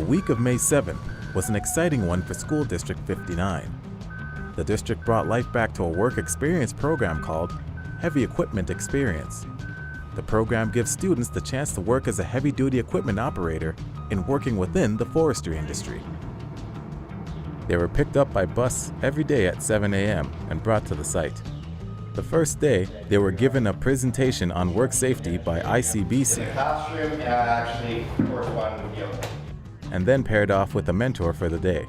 week of May 7th was an exciting one for School District 59. The district brought life back to a work experience program called Heavy Equipment Experience. The program gives students the chance to work as a heavy-duty equipment operator in working within the forestry industry. They were picked up by bus every day at 7 a.m. and brought to the site. The first day, they were given a presentation on work safety by ICBC. In the classroom, actually corresponding with yoga. And then paired off with a mentor for the day.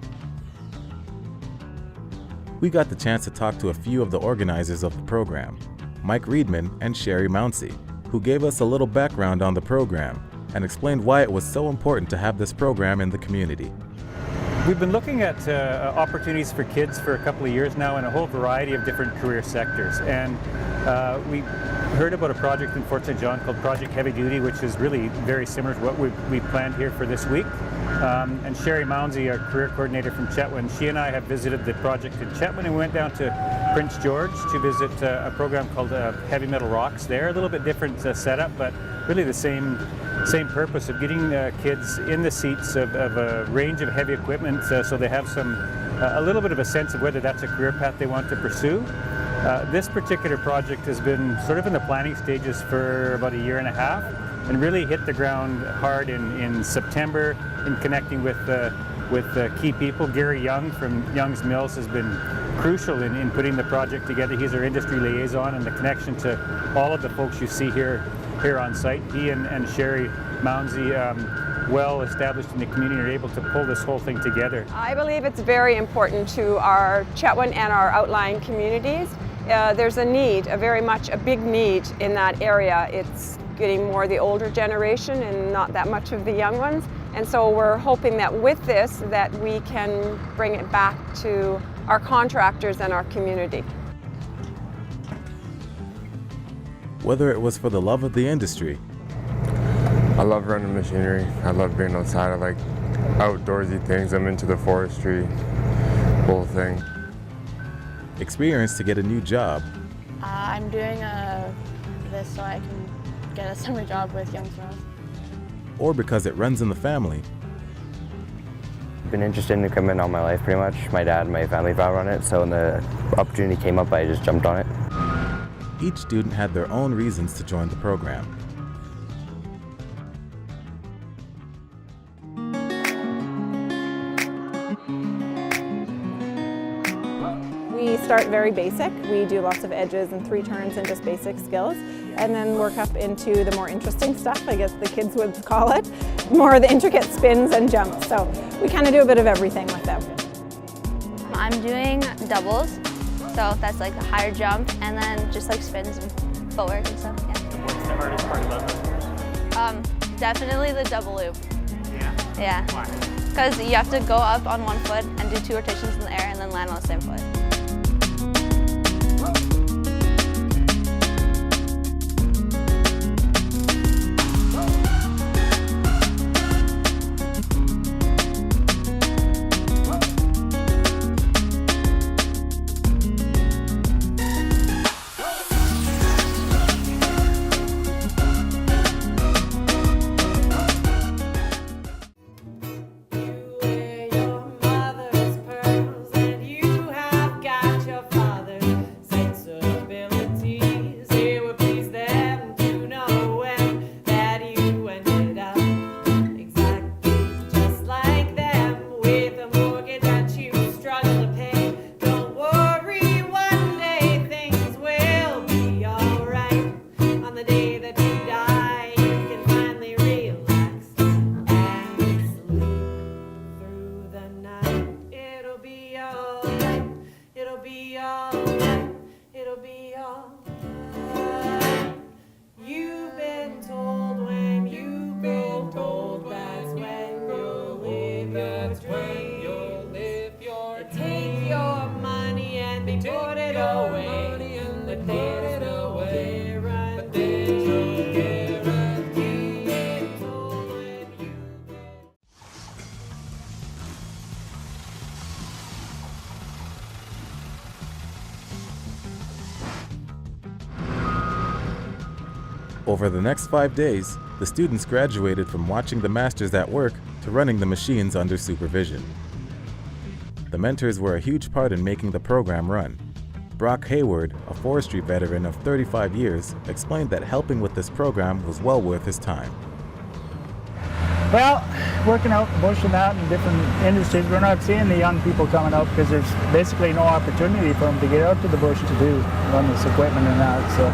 We got the chance to talk to a few of the organizers of the program, Mike Reedman and Sherry Mounsey, who gave us a little background on the program and explained why it was so important to have this program in the community. We've been looking at opportunities for kids for a couple of years now in a whole variety of different career sectors. And we heard about a project in Fort St. John called Project Heavy Duty, which is really very similar to what we planned here for this week. And Sherry Mounsey, our career coordinator from Chetwin, she and I have visited the project in Chetwin, and we went down to Prince George to visit a program called Heavy Metal Rocks there. A little bit different setup, but really the same purpose of getting kids in the seats of a range of heavy equipment so they have a little bit of a sense of whether that's a career path they want to pursue. This particular project has been sort of in the planning stages for about a year and a half and really hit the ground hard in September in connecting with key people. Gary Young from Young's Mills has been crucial in putting the project together. He's our industry liaison, and the connection to all of the folks you see here on site. He and Sherry Mounsey, well established in the community, are able to pull this whole thing together. I believe it's very important to our Chetwin and our outlying communities. There's a need, a big need in that area. It's getting more the older generation and not that much of the young ones. And so we're hoping that with this, that we can bring it back to our contractors and our community. Whether it was for the love of the industry, I love running machinery. I love being outside. I like outdoorsy things. I'm into the forestry whole thing. experience to get a new job, I'm doing this so I can get a summer job with Young's Mills. or because it runs in the family. I've been interested in equipment all my life, pretty much. My dad and my family valve on it, so when the opportunity came up, I just jumped on it. Each student had their own reasons to join the program. We start very basic. We do lots of edges and 3 turns and just basic skills, and then work up into the more interesting stuff, I guess the kids would call it, more of the intricate spins and jumps. So we kind of do a bit of everything with them. I'm doing doubles, so that's like a higher jump, and then just like spins and footwork and stuff. Yeah. What's the hardest part about those? Definitely the double loop. Yeah? Yeah. Why? Because you have to go up on one foot and do 2 rotations in the air and then land on the same foot. Over the next 5 days, the students graduated from watching the masters at work to running the machines under supervision. The mentors were a huge part in making the program run. Brock Hayward, a forestry veteran of 35 years, explained that helping with this program was well worth his time. Well, working out in the bush and that in different industries, we're not seeing the young people coming out because there's basically no opportunity for them to get out to the bush to run this equipment and that. So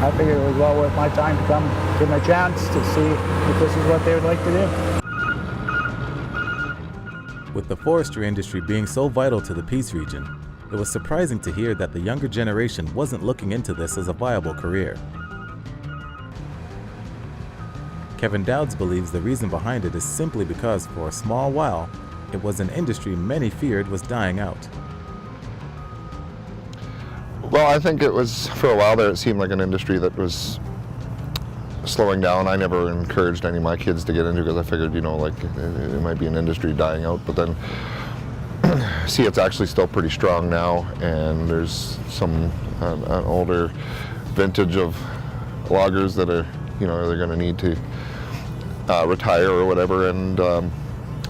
I figured it was well worth my time to come, give them a chance to see if this is what they would like to do. With the forestry industry being so vital to the Peace region, it was surprising to hear that the younger generation wasn't looking into this as a viable career. Kevin Dowds believes the reason behind it is simply because for a small while, it was an industry many feared was dying out. Well, I think it was, for a while there, it seemed like an industry that was slowing down. I never encouraged any of my kids to get into it because I figured, you know, like it might be an industry dying out, but then see, it's actually still pretty strong now, and there's some an older vintage of loggers that are, you know, they're going to need to retire or whatever, and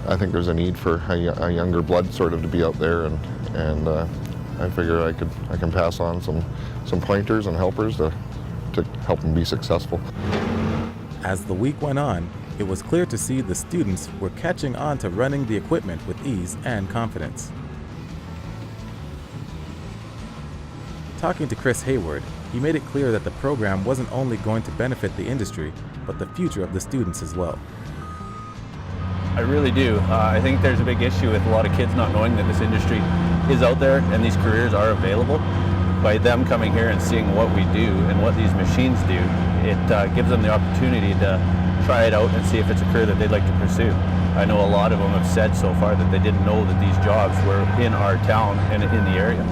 I think there's a need for a younger blood sort of to be out there, and I figure I can pass on some pointers and helpers to help them be successful. As the week went on, it was clear to see the students were catching on to running the equipment with ease and confidence. Talking to Chris Hayward, he made it clear that the program wasn't only going to benefit the industry, but the future of the students as well. I really do. I think there's a big issue with a lot of kids not knowing that this industry is out there and these careers are available. By them coming here and seeing what we do and what these machines do, it gives them the opportunity to try it out and see if it's a career that they'd like to pursue. I know a lot of them have said so far that they didn't know that these jobs were in our town and in the area.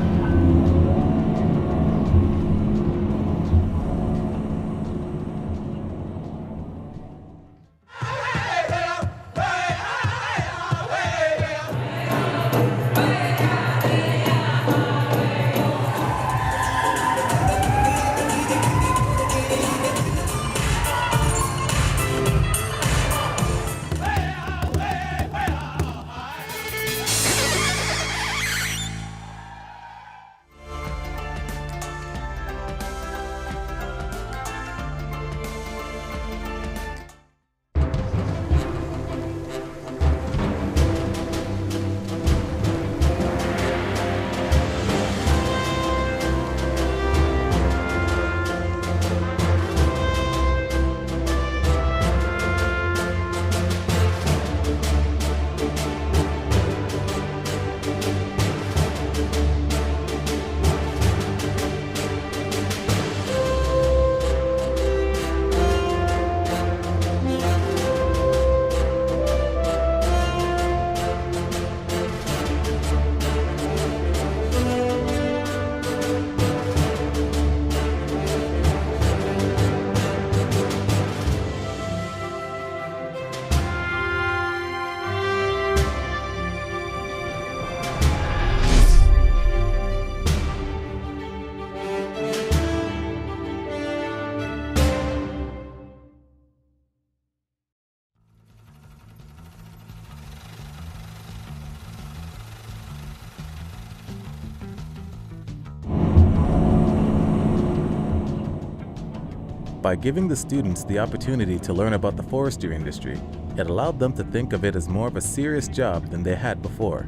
By giving the students the opportunity to learn about the forestry industry, it allowed them to think of it as more of a serious job than they had before,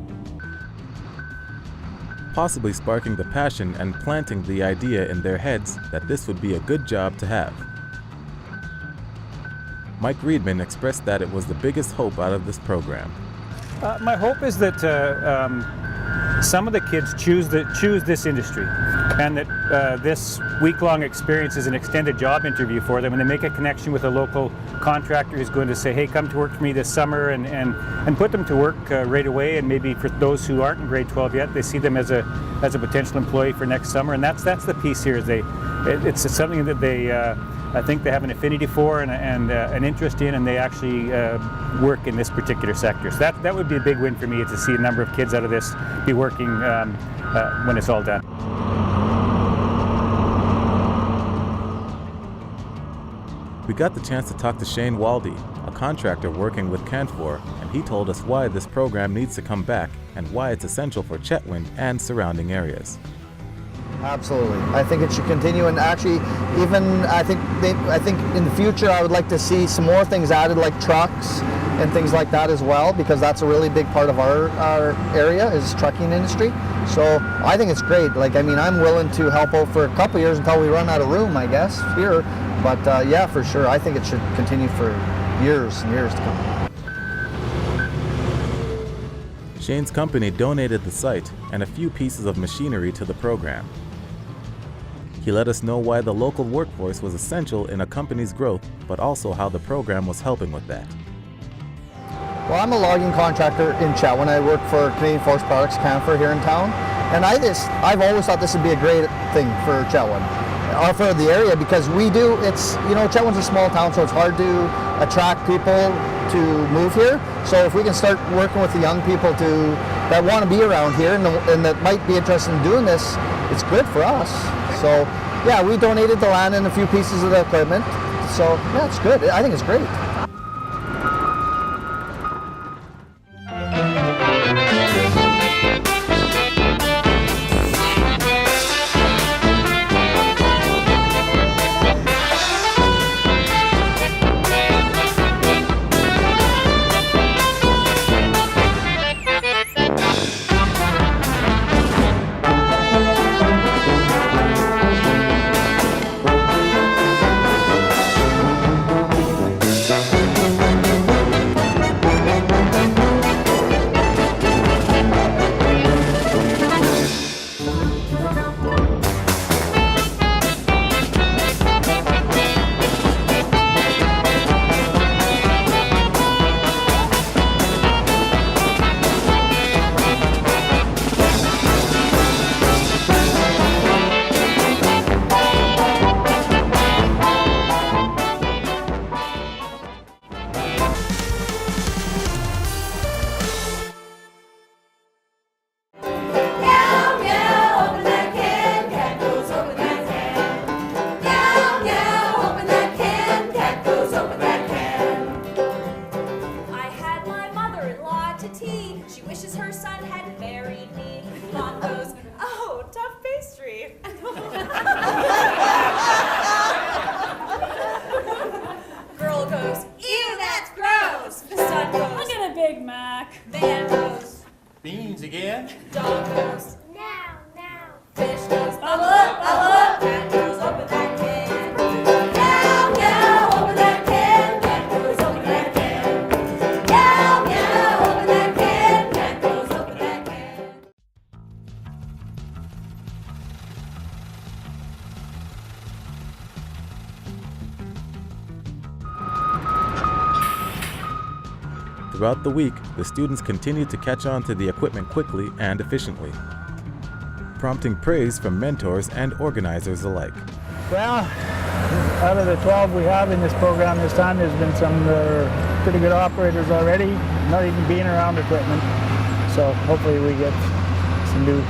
possibly sparking the passion and planting the idea in their heads that this would be a good job to have. Mike Reedman expressed that it was the biggest hope out of this program. My hope is that some of the kids choose this industry, and that this week-long experience is an extended job interview for them, and they make a connection with a local contractor who's going to say, hey, come to work for me this summer, and put them to work right away. And maybe for those who aren't in grade 12 yet, they see them as a potential employee for next summer. And that's the piece here, is it's something that they I think they have an affinity for and an interest in, and they actually work in this particular sector. So that would be a big win for me, to see a number of kids out of this be working when it's all done. We got the chance to talk to Shane Waldy, a contractor working with Canfor, and he told us why this program needs to come back and why it's essential for Chetwynd and surrounding areas. Absolutely. I think it should continue, and actually, even I think in the future I would like to see some more things added, like trucks and things like that as well, because that's a really big part of our area is trucking industry. So I think it's great. Like, I mean, I'm willing to help out for a couple of years until we run out of room, I guess, here. But yeah, for sure, I think it should continue for years and years to come. Shane's company donated the site and a few pieces of machinery to the program. He let us know why the local workforce was essential in a company's growth, but also how the program was helping with that. Well, I'm a logging contractor in Chetwynd. I work for Canadian Forest Products Canfor here in town, and I've always thought this would be a great thing for Chetwynd, or for the area, because Chetwynd's a small town, so it's hard to attract people to move here. So if we can start working with the young people that want to be around here and that might be interested in doing this, it's good for us. So yeah, we donated the land and a few pieces of the equipment. So yeah, it's good. I think it's great. She wishes her son had married me. Mom goes, oh, tough pastry. Girl goes, ew, that's gross. Son goes, I'll get a Big Mac. Man goes, beans again. Dog goes, now. Fish goes, bubble up. Cat goes, open that can. Meow, open that can. Cat goes, open that can. Meow, open that can. Cat goes, open that can. Throughout the week, the students continued to catch on to the equipment quickly and efficiently, prompting praise from mentors and organizers alike. Well, out of the 12 we have in this program this time, there's been some pretty good operators already, not even being around equipment. So hopefully we get some new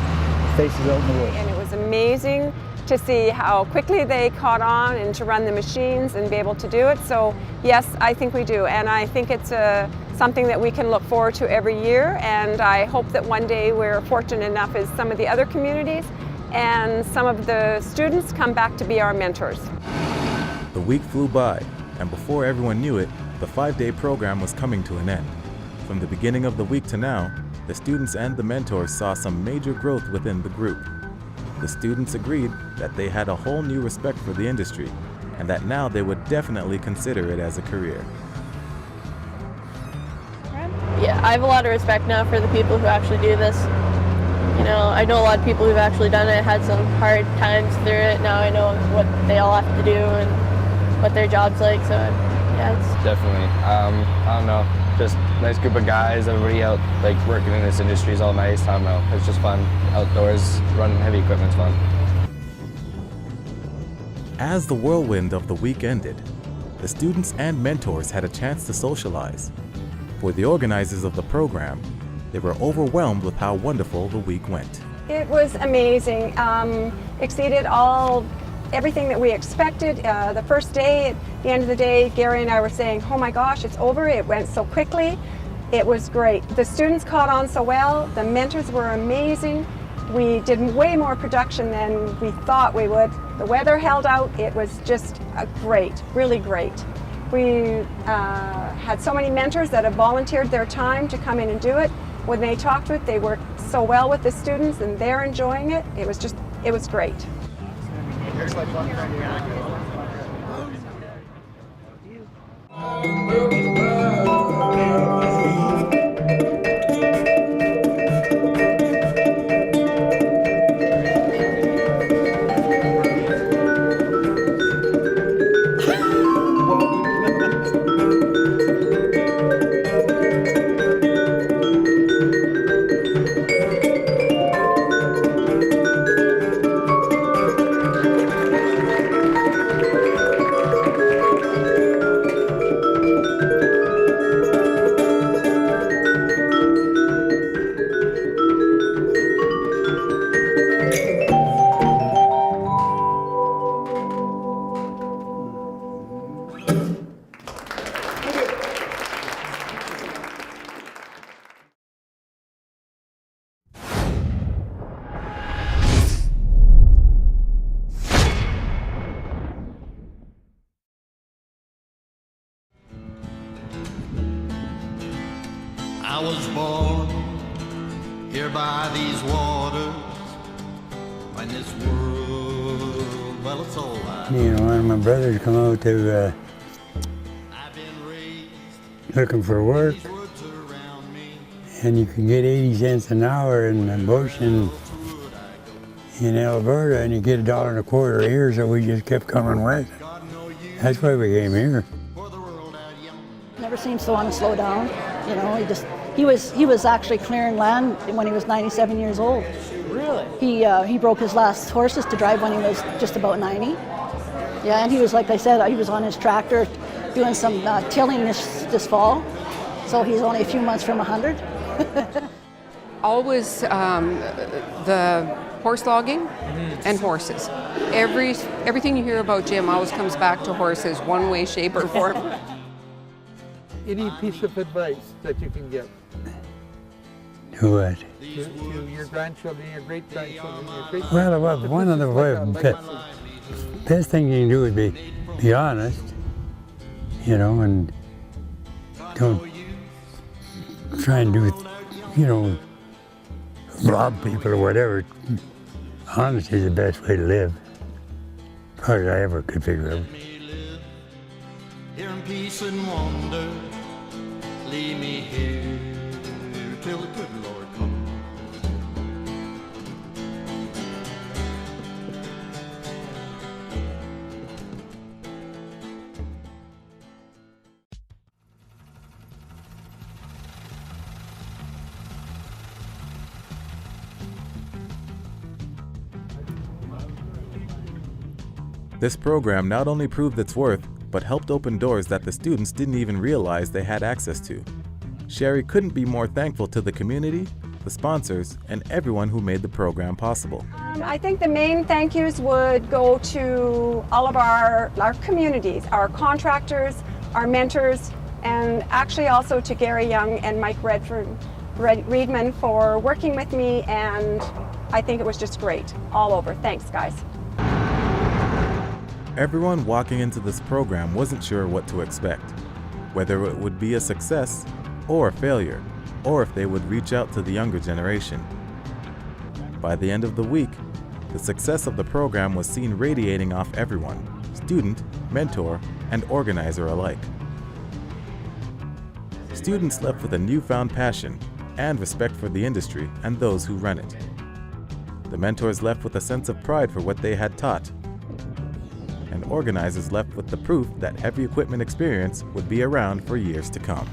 faces out in the woods. And it was amazing to see how quickly they caught on and to run the machines and be able to do it. So yes, I think we do, and I think it's something that we can look forward to every year, and I hope that one day we're fortunate enough as some of the other communities and some of the students come back to be our mentors. The week flew by, and before everyone knew it, the 5-day program was coming to an end. From the beginning of the week to now, the students and the mentors saw some major growth within the group. The students agreed that they had a whole new respect for the industry, and that now they would definitely consider it as a career. Yeah, I have a lot of respect now for the people who actually do this. You know, I know a lot of people who've actually done it, had some hard times through it. Now I know what they all have to do and what their job's like, so yeah, it's... Definitely. I don't know, just nice group of guys, everybody out like working in this industry is all nice. I don't know, it's just fun. Outdoors, running heavy equipment's fun. As the whirlwind of the week ended, the students and mentors had a chance to socialize. For the organizers of the program, they were overwhelmed with how wonderful the week went. It was amazing. Exceeded all everything that we expected. The first day, at the end of the day, Gary and I were saying, oh my gosh, it's over. It went so quickly. It was great. The students caught on so well. The mentors were amazing. We did way more production than we thought we would. The weather held out. It was just great, really great. We had so many mentors that have volunteered their time to come in and do it. When they talked to it, they worked so well with the students and they're enjoying it. It was great. I was born here by these waters, when this world, well, it's all right. You know, one of my brothers come out to looking for work, and you could get 80 cents an hour in the bush in Alberta, and you get $1.25 here, so we just kept coming west. That's why we came here. Never seems to want to slow down. You know, he was actually clearing land when he was 97 years old. Really? He broke his last horses to drive when he was just about 90. Yeah, and he was, like I said, he was on his tractor doing some tilling this fall. So he's only a few months from 100. Always the horse logging and horses. Everything you hear about Jim always comes back to horses, one way, shape, or form. Any piece of advice that you can give To what? to your grandchildren, your great-grandchildren, your great... Well, one of the best thing you can do is be honest, you know, and don't try and do, you know, rob people or whatever. Honesty is the best way to live, as far as I ever could figure out. Here in peace and wonder, leave me here till the good Lord comes. This program not only proved its worth, but helped open doors that the students didn't even realize they had access to. Sherry couldn't be more thankful to the community, the sponsors, and everyone who made the program possible. I think the main thank yous would go to all of our communities, our contractors, our mentors, and actually also to Gary Young and Mike Reedman for working with me, and I think it was just great all over. Thanks, guys. Everyone walking into this program wasn't sure what to expect, whether it would be a success or a failure, or if they would reach out to the younger generation. By the end of the week, the success of the program was seen radiating off everyone, student, mentor, and organizer alike. Students left with a newfound passion and respect for the industry and those who run it. The mentors left with a sense of pride for what they had taught, and organizers left with the proof that heavy equipment experience would be around for years to come.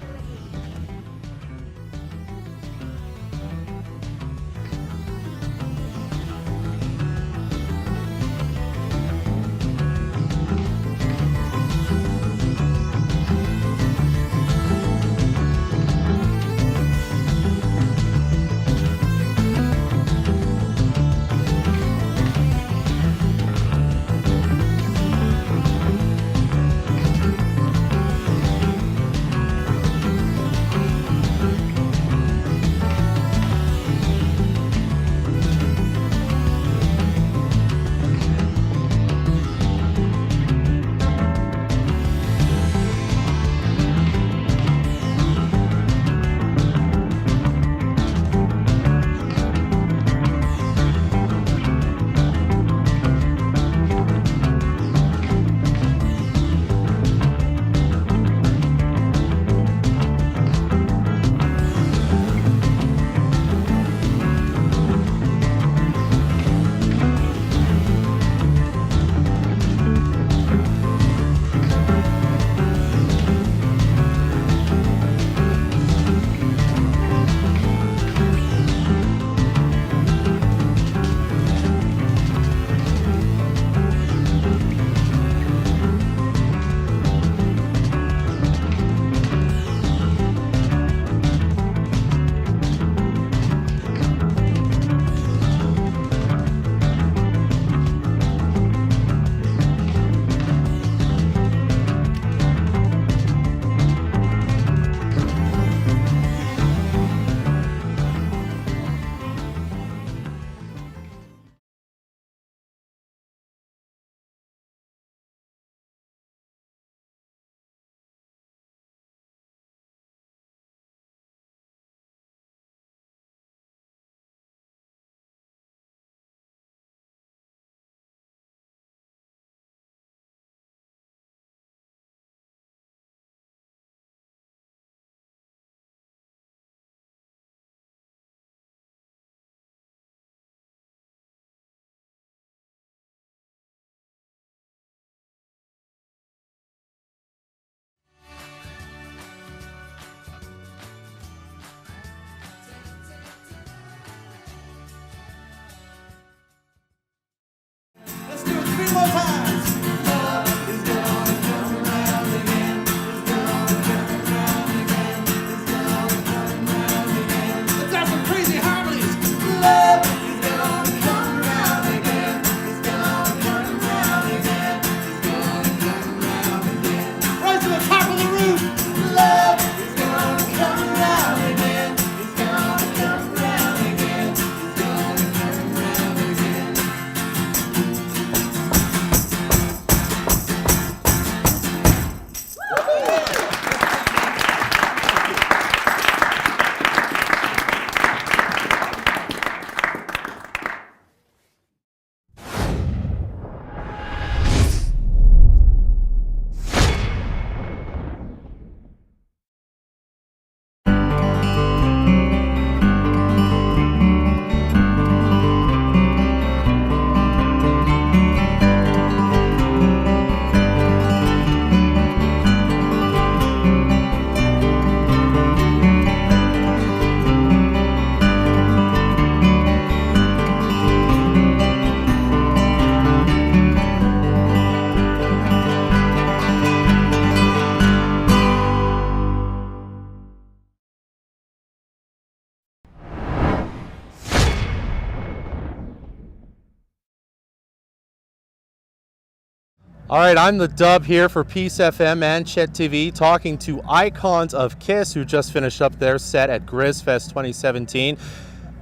All right, I'm the Dub here for Peace FM and CHET TV, talking to icons of KISS who just finished up their set at GrizzFest 2017.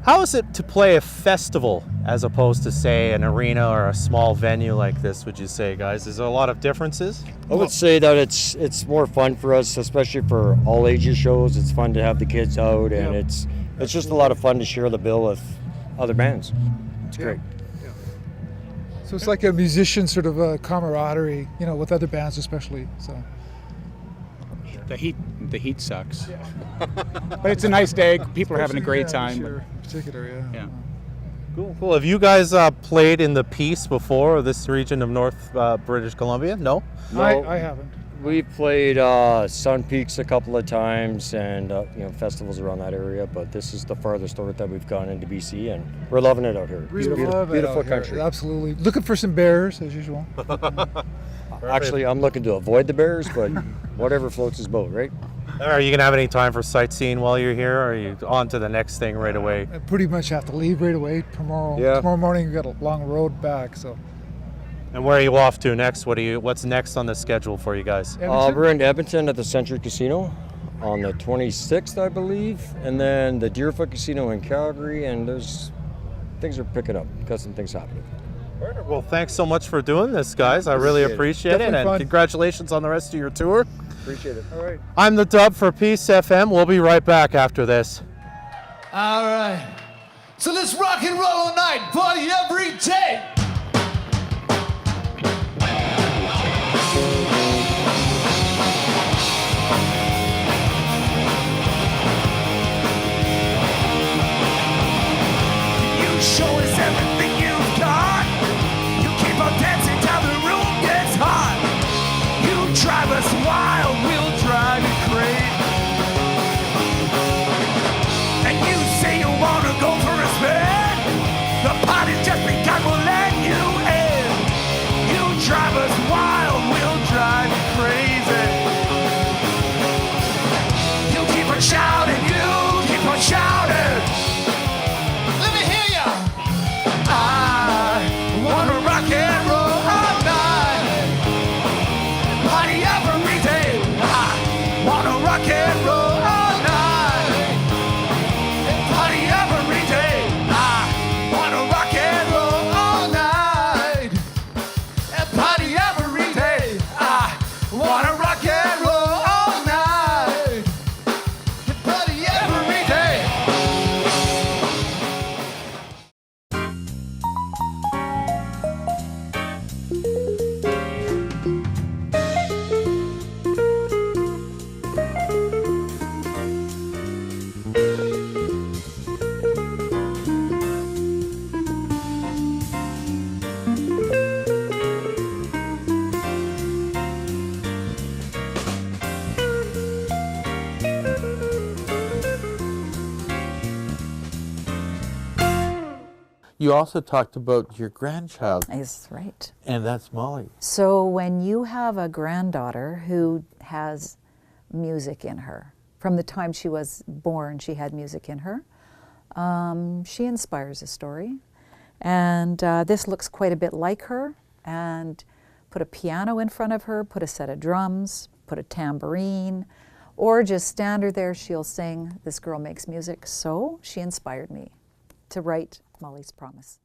How is it to play a festival as opposed to, say, an arena or a small venue like this, would you say, guys? Is there a lot of differences? I would say that it's more fun for us, especially for all ages shows. It's fun to have the kids out, and it's just a lot of fun to share the bill with other bands. It's great. So it's like a musician sort of a camaraderie, you know, with other bands especially. So the heat sucks, but it's a nice day. People are having a great time. Sure. Particular, yeah. Cool, cool. Have you guys played in the Peace before, or this region of North British Columbia? No? I haven't. We played Sun Peaks a couple of times, and you know, festivals around that area. But this is the farthest north that we've gone into BC, and we're loving it out here. Beautiful country. Absolutely. Looking for some bears as usual. Actually, I'm looking to avoid the bears, but whatever floats his boat, right? Are you gonna have any time for sightseeing while you're here, or are you on to the next thing right away? I pretty much have to leave right away tomorrow. Yeah. Tomorrow morning we got a long road back, so. And where are you off to next? What's next on the schedule for you guys? We're in Edmonton at the Century Casino on the 26th, I believe, and then the Deerfoot Casino in Calgary, and things are picking up. Got some things happening. Well, thanks so much for doing this, guys. I really appreciate it, and congratulations on the rest of your tour. Appreciate it. All right. I'm the Dub for Peace FM. We'll be right back after this. All right. So let's rock and roll all night, party every day. You show us everything you've got. You keep on dancing till the room gets hot. You drive us wild, we'll drive you crazy. And you say you wanna go for a spin. The party's just begun, we'll let you in. You drive us wild, we'll drive you crazy. You keep on shouting, you keep on shouting. Let me hear ya. I wanna rock and roll all night. Party every day. I wanna rock and roll all night. Party every day. I wanna rock and roll all night. Party every day. I wanna rock and roll all night. Party every day. You also talked about your grandchild. Is right. And that's Molly. So when you have a granddaughter who has music in her, from the time she was born, she had music in her, she inspires a story. And this looks quite a bit like her. And put a piano in front of her, put a set of drums, put a tambourine, or just stand her there, she'll sing, "This girl makes music." So she inspired me to write Molly's Promise.